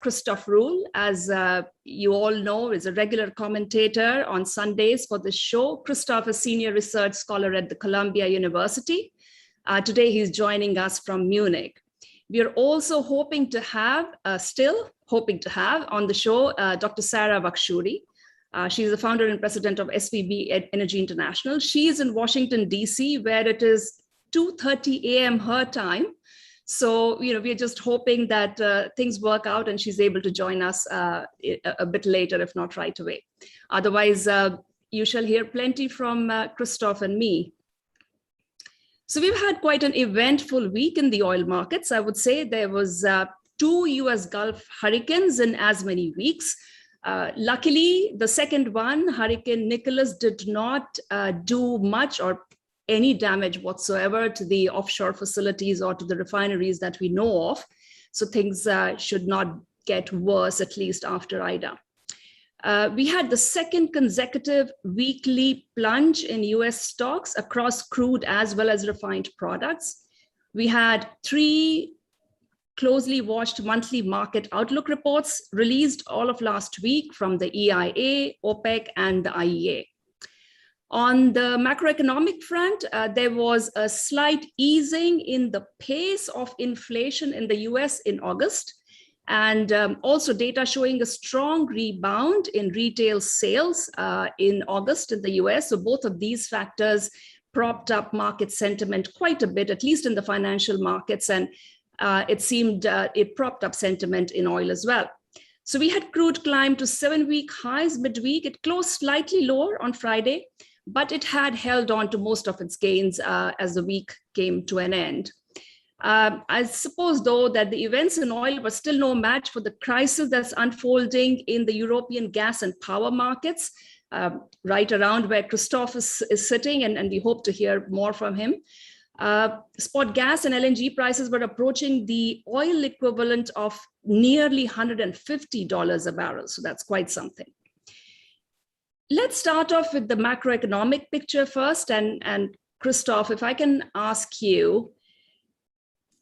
Christoph Ruhl, as you all know, is a regular commentator on Sundays for the show. Christoph is senior research scholar at the Columbia University. Today, he's joining us from Munich. We are also hoping to have, on the show, Dr. Sarah Vakshuri. She's the founder and president of SVB Energy International. She is in Washington, D.C., where it is 2:30 a.m. her time. So, we're just hoping that things work out and she's able to join us a bit later, if not right away. Otherwise, you shall hear plenty from Christoph and me. So we've had quite an eventful week in the oil markets. I would say there was 2 US Gulf hurricanes in as many weeks. Luckily, the second one, Hurricane Nicholas, did not do much or any damage whatsoever to the offshore facilities or to the refineries that we know of. So things should not get worse, at least after Ida. We had the second consecutive weekly plunge in US stocks across crude as well as refined products. We had 3 closely watched monthly market outlook reports released all of last week from the EIA, OPEC, and the IEA. On the macroeconomic front, there was a slight easing in the pace of inflation in the US in August, and also data showing a strong rebound in retail sales in August in the US. So both of these factors propped up market sentiment quite a bit, at least in the financial markets, and it seemed it propped up sentiment in oil as well. So we had crude climb to 7-week highs midweek. It closed slightly lower on Friday, but it had held on to most of its gains as the week came to an end. I suppose, though, that the events in oil were still no match for the crisis that's unfolding in the European gas and power markets, right around where Christoph is sitting, and we hope to hear more from him. Spot gas and LNG prices were approaching the oil equivalent of nearly $150 a barrel, so that's quite something. Let's start off with the macroeconomic picture first. And Christoph, if I can ask you,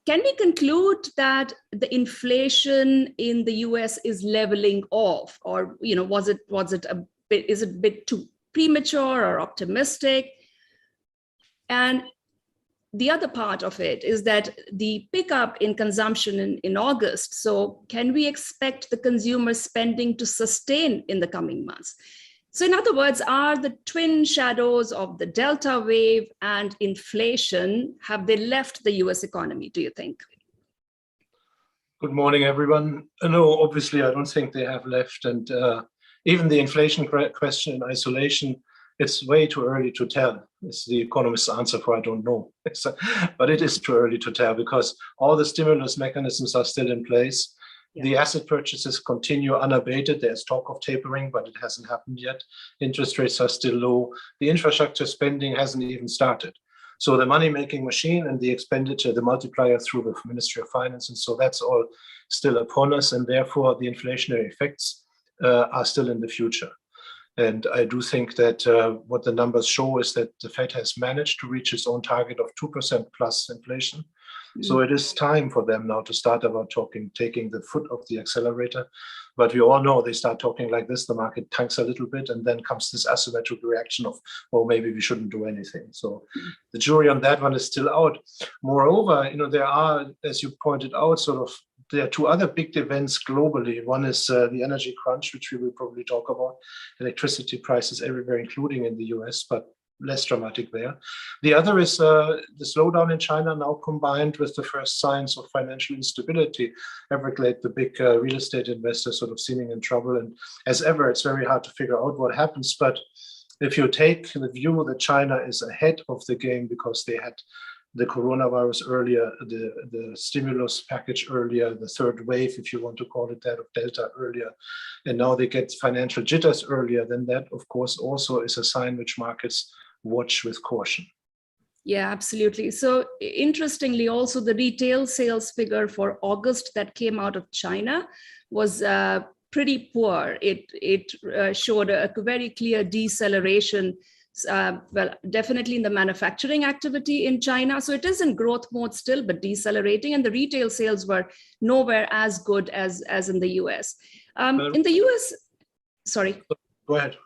can we conclude that the inflation in the US is leveling off? Or, is it a bit too premature or optimistic? And the other part of it is that the pickup in consumption in August. So can we expect the consumer spending to sustain in the coming months? So in other words, are the twin shadows of the Delta wave and inflation, have they left the US economy, do you think? Good morning, everyone. No, obviously, I don't think they have left. And even the inflation question in isolation, it's way too early to tell. It's the economist's answer for I don't know. But it is too early to tell because all the stimulus mechanisms are still in place. Yeah. The asset purchases continue unabated. There's talk of tapering, but it hasn't happened yet. Interest rates are still low. The infrastructure spending hasn't even started. So the money-making machine and the expenditure, the multiplier through the Ministry of Finance, and so that's all still upon us, and therefore the inflationary effects are still in the future. And I do think that what the numbers show is that the Fed has managed to reach its own target of 2% plus inflation. So it is time for them now to start about taking the foot off the accelerator. But we all know they start talking like this, the market tanks a little bit, and then comes this asymmetric reaction of, well, maybe we shouldn't do anything. So the jury on that one is still out. Moreover, there are, as you pointed out, there are 2 other big events globally. One is the energy crunch, which we will probably talk about, electricity prices everywhere, including in the US, but less dramatic there. The other is the slowdown in China, now combined with the first signs of financial instability. Everglade, the big real estate investor, seeming in trouble. And as ever, it's very hard to figure out what happens. But if you take the view that China is ahead of the game because they had the coronavirus earlier, the stimulus package earlier, the third wave, if you want to call it that, of Delta earlier, and now they get financial jitters earlier, then that, of course, also is a sign which markets watch with caution. Yeah, absolutely. So interestingly, also the retail sales figure for August that came out of China was pretty poor. It showed a very clear deceleration well, definitely in the manufacturing activity in China. So it is in growth mode still, but decelerating. And the retail sales were nowhere as good as in the US. In the US, sorry. Go ahead.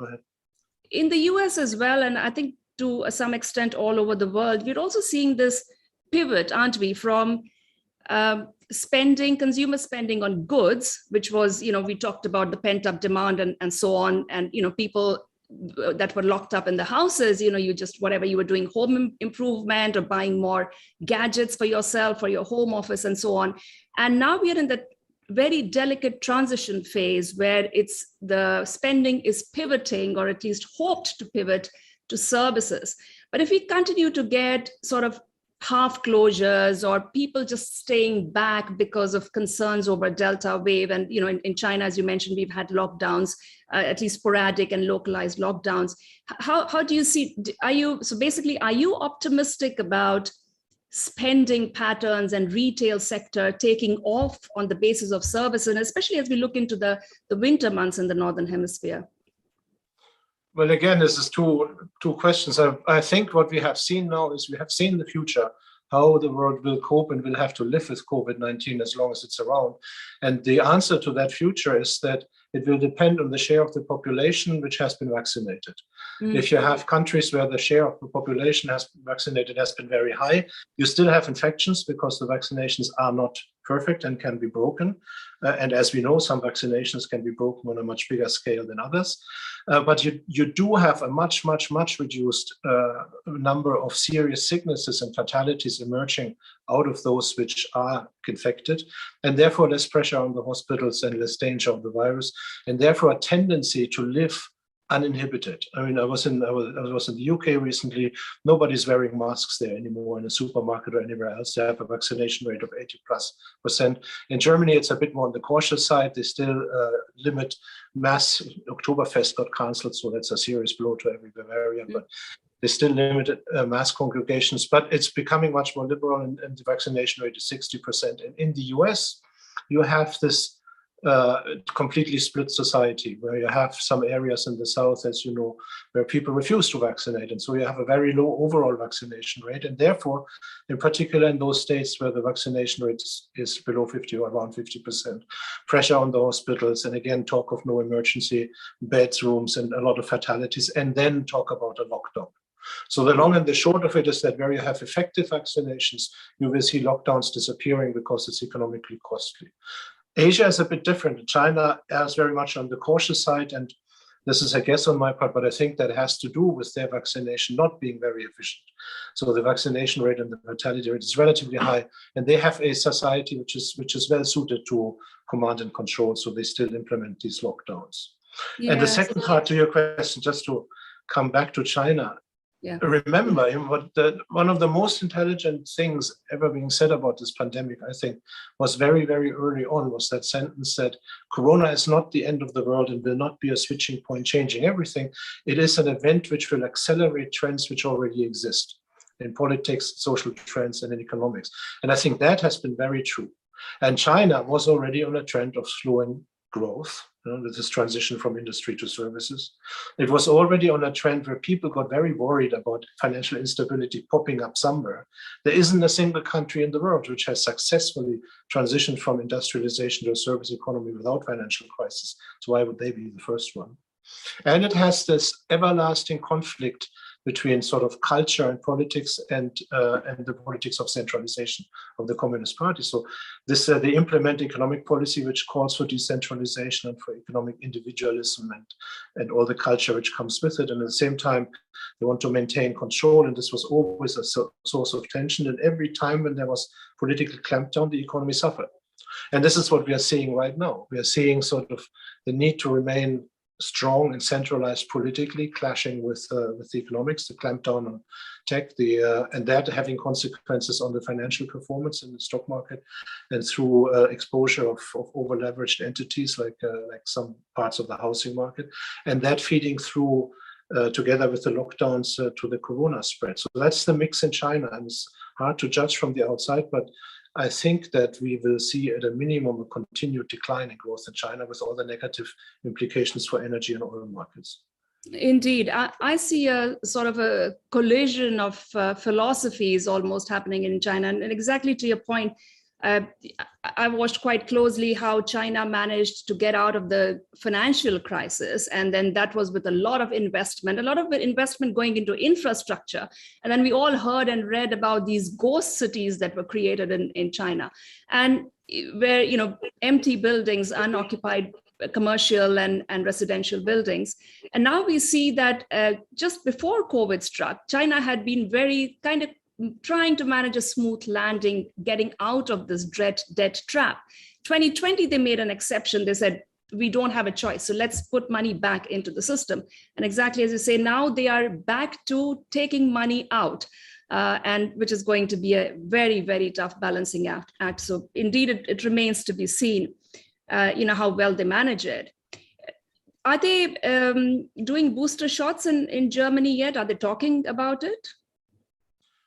In the US as well, and I think to some extent all over the world, we're also seeing this pivot, aren't we, from consumer spending on goods, which was, we talked about the pent up demand and so on. And, people that were locked up in the houses, you just, whatever you were doing, home improvement or buying more gadgets for yourself, for your home office and so on. And now we are in the very delicate transition phase where the spending is pivoting, or at least hoped to pivot, to services. But if we continue to get sort of half closures or people just staying back because of concerns over Delta wave, and in China, as you mentioned, we've had lockdowns, at least sporadic and localized lockdowns. How do you see? Are you optimistic about spending patterns and retail sector taking off on the basis of service, and especially as we look into the winter months in the Northern Hemisphere? Well, again, this is two questions. I think what we have seen now is we have seen the future, how the world will cope and will have to live with COVID-19 as long as it's around. And the answer to that future is that it will depend on the share of the population which has been vaccinated. If you have countries where the share of the population has been vaccinated has been very high, you still have infections because the vaccinations are not perfect and can be broken. And as we know, some vaccinations can be broken on a much bigger scale than others. But you do have a much, much, much reduced number of serious sicknesses and fatalities emerging out of those which are infected, and therefore less pressure on the hospitals and less danger of the virus, and therefore a tendency to live uninhibited. I mean, I was in the UK recently. Nobody's wearing masks there anymore in a supermarket or anywhere else. They have a vaccination rate of 80+%. In Germany, it's a bit more on the cautious side. They still limit mass. Oktoberfest got cancelled, so that's a serious blow to every Bavarian. But they still limited mass congregations. But it's becoming much more liberal, and the vaccination rate is 60%. And in the US, you have this completely split society where you have some areas in the south, as you know, where people refuse to vaccinate, and so you have a very low overall vaccination rate, and therefore, in particular in those states where the vaccination rate is below 50 or around 50%, pressure on the hospitals, and again talk of no emergency bedrooms and a lot of fatalities, and then talk about a lockdown. So the long and the short of it is that where you have effective vaccinations, you will see lockdowns disappearing because it's economically costly. Asia is a bit different. China is very much on the cautious side, and this is a guess on my part, but I think that has to do with their vaccination not being very efficient. So the vaccination rate and the mortality rate is relatively high, and they have a society which is well suited to command and control, so they still implement these lockdowns. Yeah. And the second part to your question, just to come back to China, remember one of the most intelligent things ever being said about this pandemic, I think, was very, very early on, was that sentence that Corona is not the end of the world and will not be a switching point changing everything. It is an event which will accelerate trends which already exist in politics, social trends, and in economics. And I think that has been very true. And China was already on a trend of slowing growth, with this transition from industry to services. It was already on a trend where people got very worried about financial instability popping up somewhere. There isn't a single country in the world which has successfully transitioned from industrialization to a service economy without financial crisis. So why would they be the first one? And it has this everlasting conflict between sort of culture and politics and the politics of centralization of the Communist Party. So this they implement economic policy which calls for decentralization and for economic individualism and all the culture which comes with it. And at the same time, they want to maintain control. And this was always a source of tension. And every time when there was political clampdown, the economy suffered. And this is what we are seeing right now. We are seeing sort of the need to remain strong and centralized politically, clashing with the economics, the clampdown on tech, and that having consequences on the financial performance in the stock market, and through exposure of over-leveraged entities like some parts of the housing market, and that feeding through together with the lockdowns to the corona spread. So that's the mix in China, and it's hard to judge from the outside, but I think that we will see at a minimum a continued decline in growth in China with all the negative implications for energy and oil markets. Indeed, I see a sort of a collision of philosophies almost happening in China. And exactly to your point, uh, I watched quite closely how China managed to get out of the financial crisis. And then that was with a lot of investment going into infrastructure. And then we all heard and read about these ghost cities that were created in China. And where, empty buildings, unoccupied commercial and residential buildings. And now we see that just before COVID struck, China had been very kind of trying to manage a smooth landing, getting out of this debt trap. 2020, they made an exception. They said, we don't have a choice. So let's put money back into the system. And exactly as you say, now they are back to taking money out. And which is going to be a very, very tough balancing act. So indeed, it remains to be seen, how well they manage it. Are they doing booster shots in Germany yet? Are they talking about it?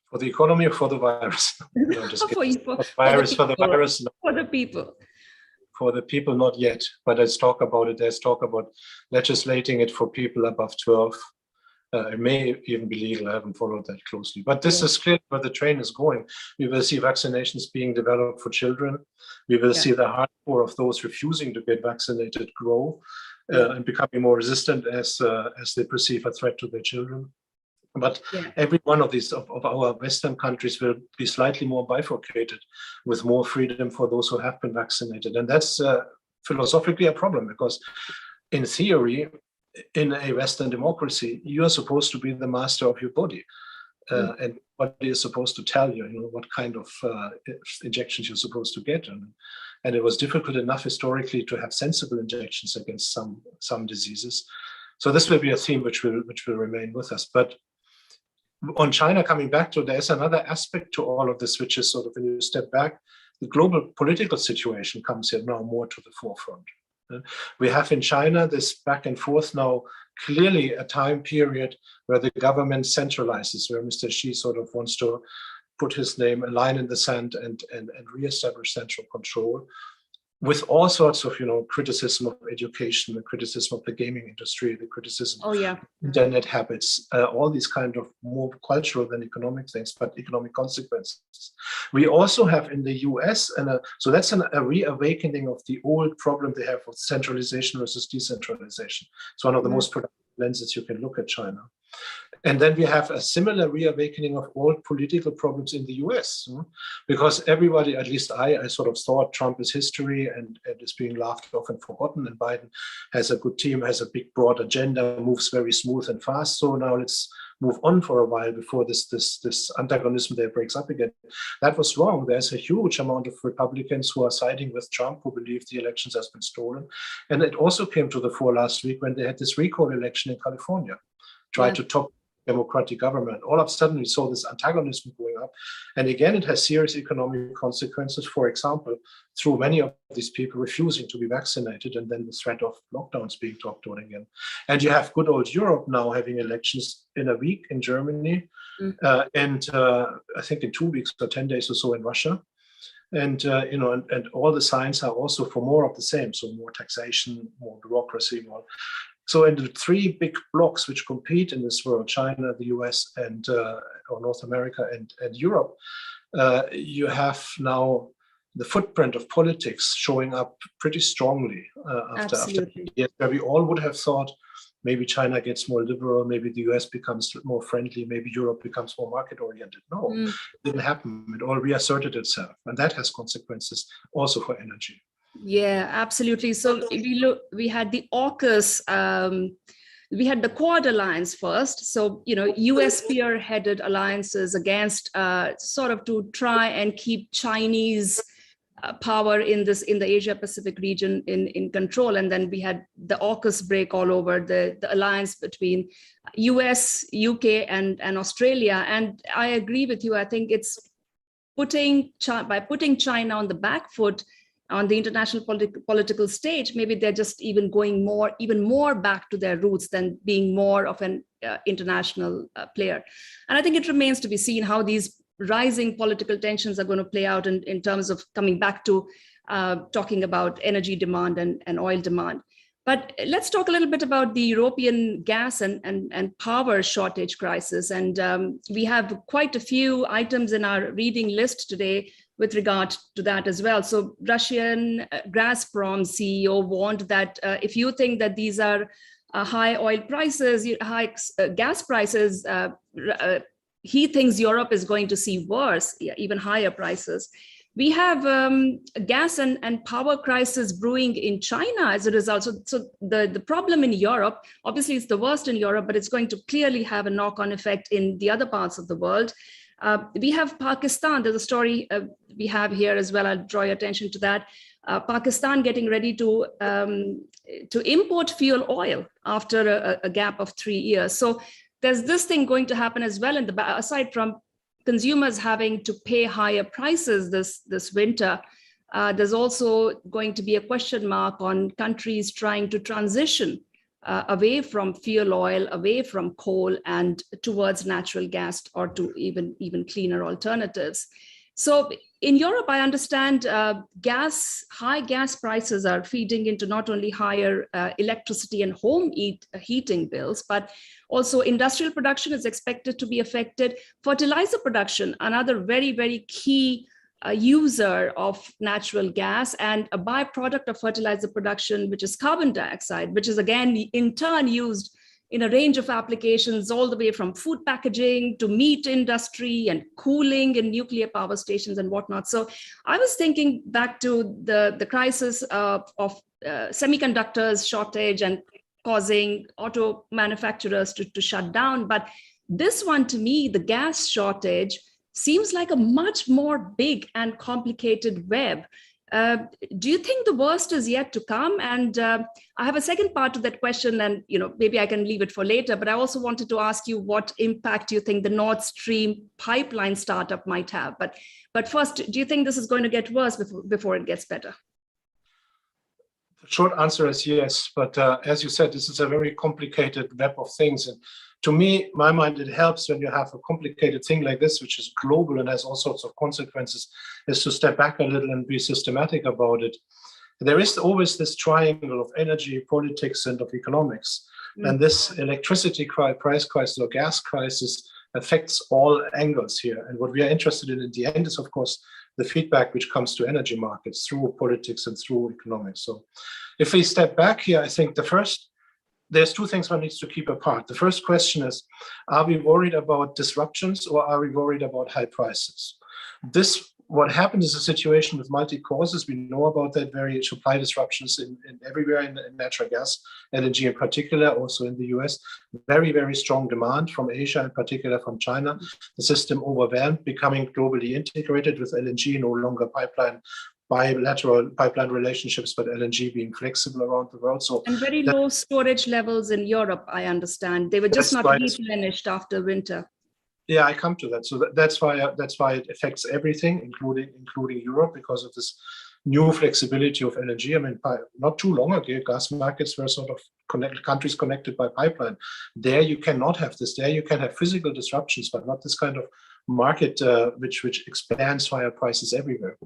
For the economy or for the virus? No, just for the virus. No. For the people. For the people, not yet. But there's talk about it. There's talk about legislating it for people above 12. It may even be legal. I haven't followed that closely. But this is clear where the train is going. We will see vaccinations being developed for children. We will see the hardcore of those refusing to get vaccinated grow and becoming more resistant as they perceive a threat to their children. But every one of these of our Western countries will be slightly more bifurcated, with more freedom for those who have been vaccinated. And that's philosophically a problem, because in theory, in a Western democracy, you are supposed to be the master of your body. And what is supposed to tell you, what kind of injections you're supposed to get. And it was difficult enough historically to have sensible injections against some diseases. So this will be a theme which will remain with us. But on China, coming back to, there's another aspect to all of this, which is sort of, when you step back, the global political situation comes here now more to the forefront. We have in China this back and forth now, clearly a time period where the government centralizes, where Mr. Xi sort of wants to put his name, a line in the sand, and reestablish central control, with all sorts of criticism of education, the criticism of the gaming industry, the criticism of internet habits, all these kind of more cultural than economic things, but economic consequences. We also have in the US, so that's a reawakening of the old problem they have with centralization versus decentralization. It's one of the most productive lenses you can look at China. And then we have a similar reawakening of old political problems in the US, because everybody, at least I sort of thought Trump is history and is being laughed off and forgotten, and Biden has a good team, has a big broad agenda, moves very smooth and fast. So now let's move on for a while before this antagonism there breaks up again. That was wrong. There's a huge amount of Republicans who are siding with Trump, who believe the elections has been stolen. And it also came to the fore last week when they had this recall election in California, tried to top democratic government. All of a sudden, we saw this antagonism going up. And again, it has serious economic consequences. For example, through many of these people refusing to be vaccinated, and then the threat of lockdowns being talked on again. And you have good old Europe now having elections in a week in Germany, and I think in 2 weeks or 10 days or so in Russia. And and all the signs are also for more of the same. So more taxation, more bureaucracy, more. So in the three big blocks which compete in this world, China, the US, and or North America and Europe, you have now the footprint of politics showing up pretty strongly after years where we all would have thought maybe China gets more liberal, maybe the US becomes more friendly, maybe Europe becomes more market-oriented. No, it didn't happen. It all reasserted itself. And that has consequences also for energy. Yeah, absolutely. So we had the AUKUS, we had the Quad Alliance first. So, US spearheaded alliances against sort of to try and keep Chinese power in the Asia Pacific region in control. And then we had the AUKUS break all over, the alliance between US, UK, and Australia. And I agree with you. I think it's by putting China on the back foot on the international political stage, maybe they're just even going even more back to their roots than being more of an international player. And I think it remains to be seen how these rising political tensions are going to play out in terms of coming back to talking about energy demand and oil demand. But let's talk a little bit about the European gas and power shortage crisis. And we have quite a few items in our reading list today with regard to that as well. So Russian Gazprom CEO warned that if you think that these are high oil prices, high gas prices, he thinks Europe is going to see worse, even higher prices. We have gas and power crisis brewing in China as a result. So the problem in Europe, obviously it's the worst in Europe, but it's going to clearly have a knock-on effect in the other parts of the world. We have Pakistan. There's a story we have here as well. I'll draw your attention to that. Pakistan getting ready to import fuel oil after a gap of 3 years. So there's this thing going to happen as well. Aside from consumers having to pay higher prices this winter, there's also going to be a question mark on countries trying to transition away from fuel oil, away from coal, and towards natural gas or to even cleaner alternatives. So in Europe, I understand high gas prices are feeding into not only higher electricity and home heating bills, but also industrial production is expected to be affected. Fertilizer production, another very, very key user of natural gas, and a byproduct of fertilizer production, which is carbon dioxide, which is again in turn used in a range of applications, all the way from food packaging to meat industry and cooling in nuclear power stations and whatnot. So I was thinking back to the crisis of semiconductors shortage and causing auto manufacturers to shut down. But this one, to me, the gas shortage, seems like a much more big and complicated web. Do you think the worst is yet to come? And I have a second part to that question, and maybe I can leave it for later. But I also wanted to ask you what impact you think the Nord Stream pipeline startup might have. But first, do you think this is going to get worse before it gets better? The short answer is yes. But as you said, this is a very complicated web of things. And to me, my mind, it helps when you have a complicated thing like this, which is global and has all sorts of consequences, is to step back a little and be systematic about it. There is always this triangle of energy, politics, and of economics. Mm-hmm. And this electricity price crisis or gas crisis affects all angles here. And what we are interested in the end is, of course, the feedback which comes to energy markets through politics and through economics. So if we step back here, I think there's two things one needs to keep apart. The first question is, are we worried about disruptions or are we worried about high prices? What happens is a situation with multi-causes. We know about that, very supply disruptions in everywhere in natural gas, LNG in particular, also in the US. Very, very strong demand from Asia, in particular from China. The system overwhelmed, becoming globally integrated with LNG, no longer bilateral pipeline relationships, but LNG being flexible around the world. And very low storage levels in Europe, I understand. They were just not replenished after winter. Yeah, I come to that. So that's why it affects everything, including Europe, because of this new flexibility of LNG. I mean, not too long ago, gas markets were sort of countries connected by pipeline. There you cannot have this. There you can have physical disruptions, but not this kind of market which expands via prices everywhere.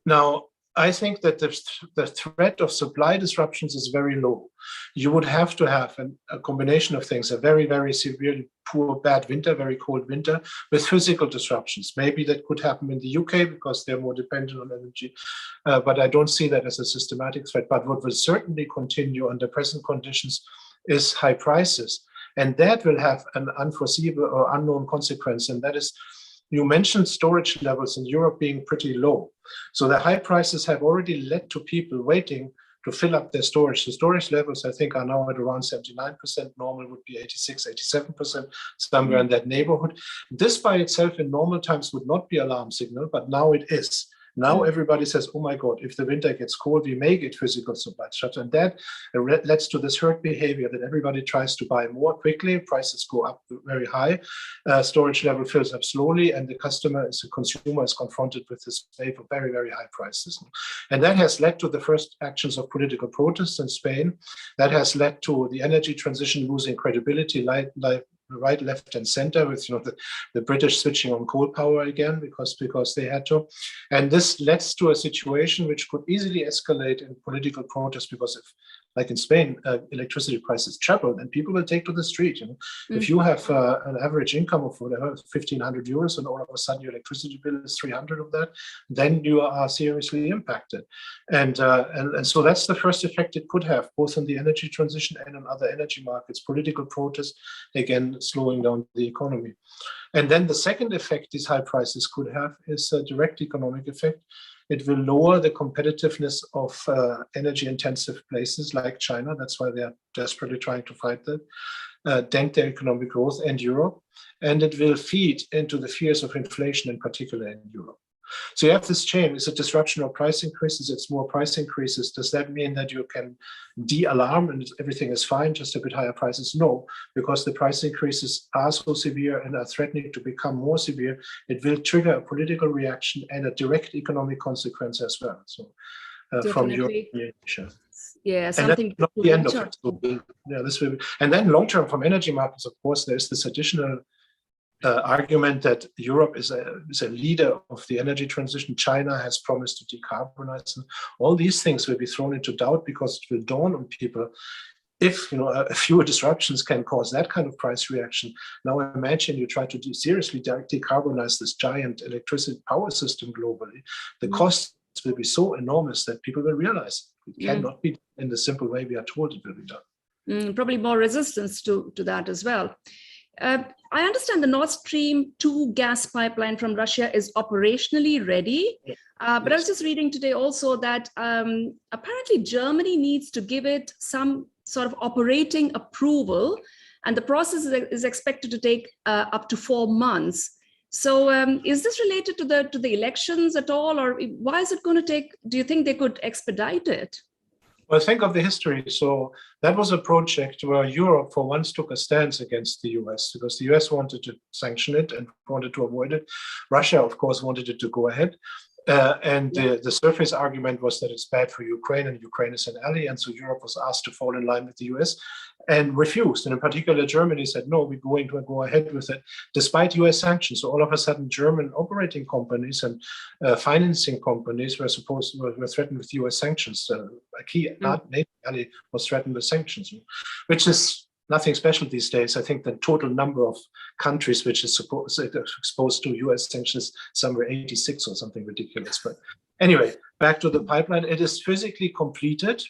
Now, I think that the threat of supply disruptions is very low. You would have to have a combination of things, a very, very severely poor, bad winter, very cold winter, with physical disruptions. Maybe that could happen in the UK because they're more dependent on energy, but I don't see that as a systematic threat. But what will certainly continue under present conditions is high prices. And that will have an unforeseeable or unknown consequence, and that is, you mentioned storage levels in Europe being pretty low. So the high prices have already led to people waiting to fill up their storage. The storage levels, I think, are now at around 79%. Normal would be 86, 87%, somewhere in that neighborhood. This by itself in normal times would not be an alarm signal, but now it is. Now everybody says, oh my God, if the winter gets cold, we may get physical supply shut. And that leads to this herd behavior that everybody tries to buy more quickly. Prices go up very high. Storage level fills up slowly. And the consumer is confronted with this wave of very, very high prices. And that has led to the first actions of political protests in Spain. That has led to the energy transition losing credibility, right, left, and center, with the British switching on coal power again because they had to, and this led to a situation which could easily escalate in political protest, because if, like in Spain, electricity prices triple, then people will take to the street. If you have an average income of whatever 1,500 euros, and all of a sudden your electricity bill is 300 of that, then you are seriously impacted. And so that's the first effect it could have, both on the energy transition and on other energy markets. Political protest, again, slowing down the economy. And then the second effect these high prices could have is a direct economic effect. It will lower the competitiveness of energy-intensive places like China. That's why they are desperately trying to fight that, dent their economic growth, and Europe. And it will feed into the fears of inflation, in particular in Europe. So you have this chain. Is it disruption or price increases? It's more price increases. Does that mean that you can de-alarm and everything is fine, just a bit higher prices? No, because the price increases are so severe and are threatening to become more severe. It will trigger a political reaction and a direct economic consequence as well. So from your yeah, something not the end of it. So, yeah, this will be, and then long term from energy markets, of course, there's this additional argument that Europe is a leader of the energy transition. China has promised to decarbonize, and all these things will be thrown into doubt, because it will dawn on people, if a few disruptions can cause that kind of price reaction. Now imagine you try to seriously decarbonize this giant electricity power system globally. The costs will be so enormous that people will realize it cannot be in the simple way we are told it will be done. Probably more resistance to that as well. I understand the Nord Stream 2 gas pipeline from Russia is operationally ready, but I was just reading today also that apparently Germany needs to give it some sort of operating approval, and the process is expected to take up to 4 months. So is this related to the elections at all, or why is it going to take? Do you think they could expedite it? Well, think of the history. So that was a project where Europe for once took a stance against the US, because the US wanted to sanction it and wanted to avoid it. Russia, of course, wanted it to go ahead. The surface argument was that it's bad for Ukraine, and Ukraine is an ally. And so Europe was asked to fall in line with the US and refused. And in particular, Germany said, no, we're going to go ahead with it, despite US sanctions. So all of a sudden, German operating companies and financing companies were threatened with US sanctions. A key NATO ally was threatened with sanctions, which is nothing special these days. I think the total number of countries which is exposed to US sanctions, somewhere 86 or something ridiculous. But anyway, back to the pipeline. It is physically completed.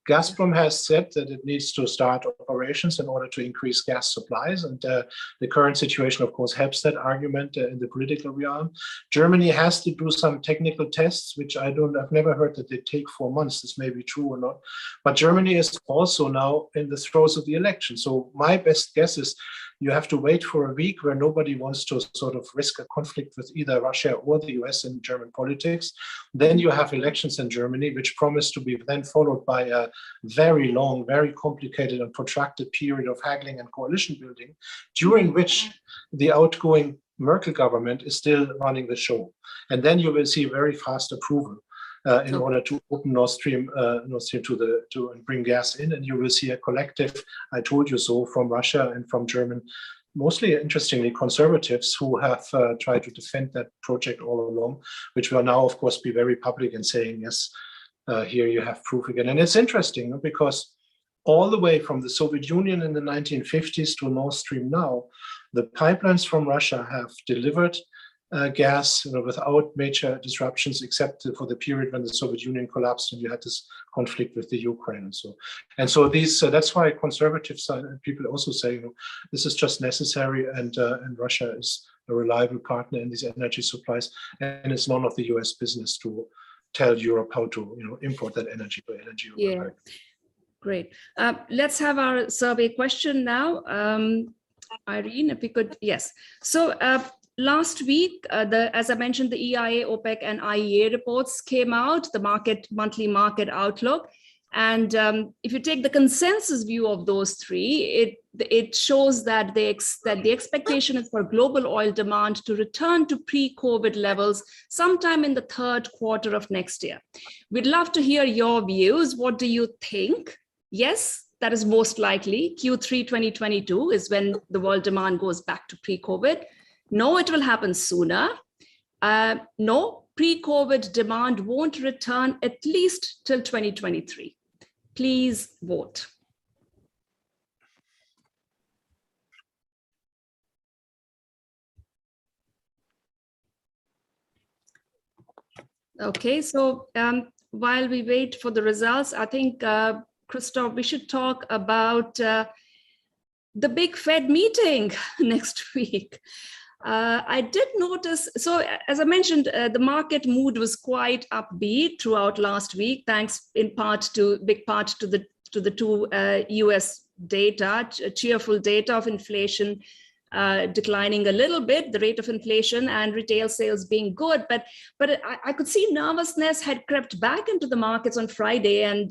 Gazprom has said that it needs to start operations in order to increase gas supplies. And the current situation, of course, helps that argument in the political realm. Germany has to do some technical tests, which I've never heard that they take 4 months. This may be true or not. But Germany is also now in the throes of the election. So my best guess is you have to wait for a week where nobody wants to sort of risk a conflict with either Russia or the US in German politics. Then you have elections in Germany, which promise to be then followed by a very long, very complicated and protracted period of haggling and coalition building, during which the outgoing Merkel government is still running the show. And then you will see very fast approval in order to open Nord Stream to and bring gas in. And you will see a collective, I told you so, from Russia and from German, mostly interestingly conservatives, who have tried to defend that project all along, which will now, of course, be very public and saying, yes, here you have proof again. And it's interesting because all the way from the Soviet Union in the 1950s to Nord Stream now, the pipelines from Russia have delivered gas without major disruptions, except for the period when the Soviet Union collapsed and you had this conflict with the Ukraine. And so these that's why conservatives people also say this is just necessary, and Russia is a reliable partner in these energy supplies, and it's none of the US business to tell Europe how to import that energy by energy. Yeah, great. Let's have our survey question now. Irene, if we could, yes. So last week, as I mentioned, the EIA, OPEC, and IEA reports came out, the monthly market outlook. And if you take the consensus view of those three, it shows that the expectation is for global oil demand to return to pre-COVID levels sometime in the third quarter of next year. We'd love to hear your views. What do you think? Yes, that is most likely. Q3 2022 is when the world demand goes back to pre-COVID. No, it will happen sooner. No, pre-COVID demand won't return at least till 2023. Please vote. Okay, so while we wait for the results, I think, Christoph, we should talk about the big Fed meeting next week. I did notice, so as I mentioned, the market mood was quite upbeat throughout last week, thanks in big part to the two US data, cheerful data of inflation declining a little bit, the rate of inflation, and retail sales being good. But I could see nervousness had crept back into the markets on Friday, and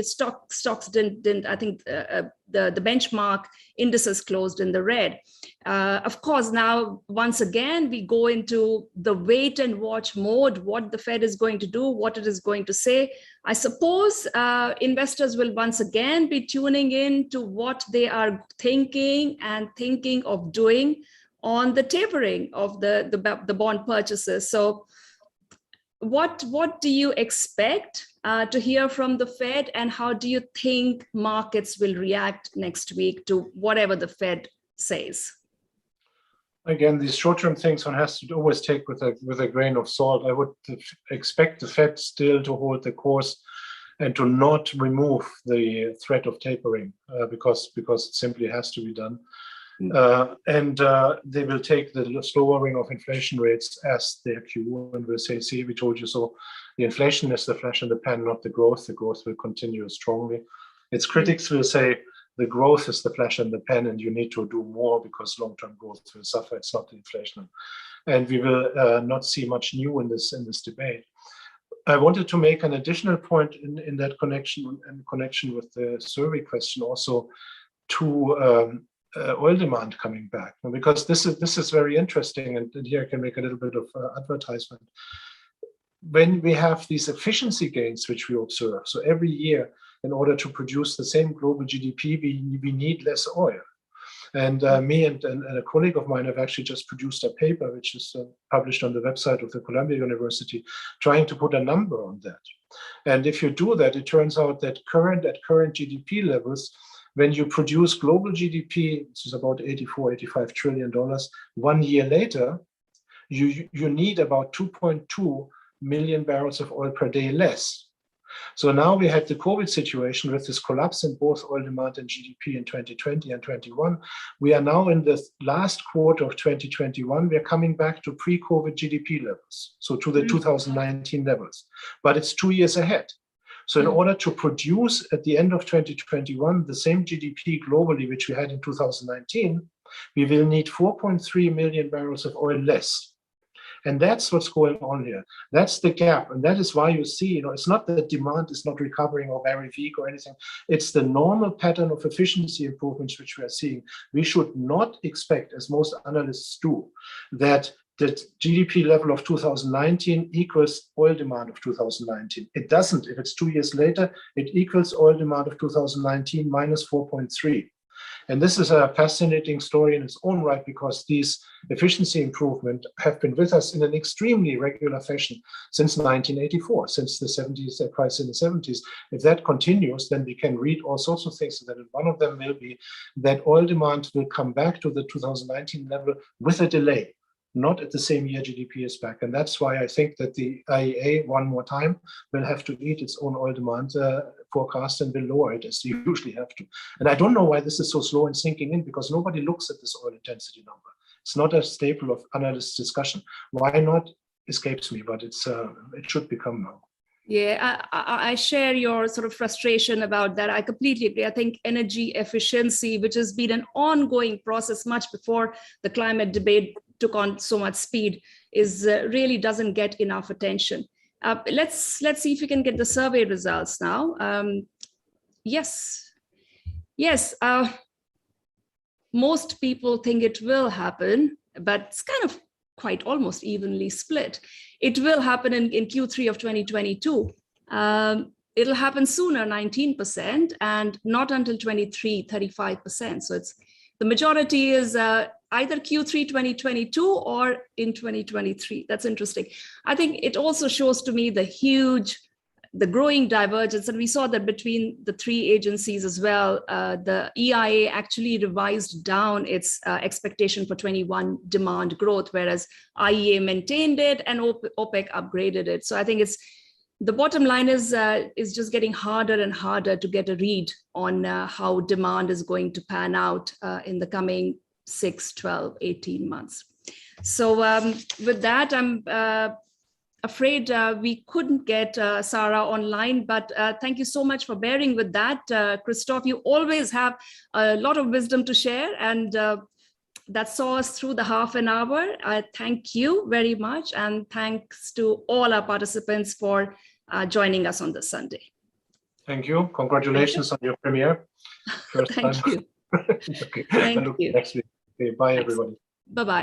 stocks didn't. I think the benchmark indices closed in the red. Of course, now once again we go into the wait and watch mode. What the Fed is going to do, what it is going to say. I suppose investors will once again be tuning in to what they are thinking of doing on the tapering of the bond purchases. So what do you expect to hear from the Fed, and how do you think markets will react next week to whatever the Fed says? Again, these short-term things one has to always take with a grain of salt. I would expect the Fed still to hold the course and to not remove the threat of tapering because it simply has to be done. And they will take the lowering of inflation rates as their cue and will say, see, we told you so. The inflation is the flash in the pan, not the growth. The growth will continue strongly. Its critics will say the growth is the flash in the pan and you need to do more because long-term growth will suffer. It's not the inflation. And we will not see much new in this debate. I wanted to make an additional point in that connection, in connection with the survey question also, to oil demand coming back, because this is very interesting, and here I can make a little bit of advertisement. When we have these efficiency gains which we observe, so every year in order to produce the same global GDP, we need less oil. And me and a colleague of mine have actually just produced a paper which is published on the website of the Columbia University, trying to put a number on that. And if you do that, it turns out that at current GDP levels, when you produce global GDP, which is about $85 trillion, 1 year later, you need about 2.2 million barrels of oil per day less. So now we had the COVID situation with this collapse in both oil demand and GDP in 2020 and 21. We are now in the last quarter of 2021. We are coming back to pre-COVID GDP levels, so to the 2019 levels, but it's 2 years ahead. So in order to produce at the end of 2021 the same GDP globally which we had in 2019, we will need 4.3 million barrels of oil less. And that's what's going on here. That's the gap. And that is why you see, it's not that demand is not recovering or very weak or anything. It's the normal pattern of efficiency improvements which we are seeing. We should not expect, as most analysts do, that the GDP level of 2019 equals oil demand of 2019. It doesn't. If it's 2 years later, it equals oil demand of 2019 minus 4.3. And this is a fascinating story in its own right, because these efficiency improvements have been with us in an extremely regular fashion since 1984, since the 70s, the crisis in the 70s. If that continues, then we can read all sorts of things. That one of them will be that oil demand will come back to the 2019 level with a delay, not at the same year GDP is back. And that's why I think that the IEA, one more time, will have to eat its own oil demand forecast and will lower it, as they usually have to. And I don't know why this is so slow in sinking in, because nobody looks at this oil intensity number. It's not a staple of analyst discussion. Why not escapes me, but it should become now. Yeah, I share your sort of frustration about that. I completely agree. I think energy efficiency, which has been an ongoing process much before the climate debate took on so much speed, is really doesn't get enough attention. Let's see if we can get the survey results now. Yes. Most people think it will happen, but it's kind of quite almost evenly split. It will happen in Q3 of 2022. it'll happen sooner, 19%, and not until 23, 35%. So it's the majority is either Q3 2022 or in 2023. That's interesting. I think it also shows to me the growing divergence, and we saw that between the three agencies as well. The EIA actually revised down its expectation for 21 demand growth, whereas IEA maintained it and OPEC upgraded it. So I think the bottom line is just getting harder and harder to get a read on how demand is going to pan out in the coming 6, 12, 18 months. So with that, I'm afraid we couldn't get Sarah online, but thank you so much for bearing with that. Christoph, you always have a lot of wisdom to share, and that saw us through the half an hour. I thank you very much, and thanks to all our participants for joining us on this Sunday. Thank you. Congratulations on your premiere. First Thank time. you. Okay. Thank you. Next week. Okay, bye, Thanks. everybody. Bye-bye.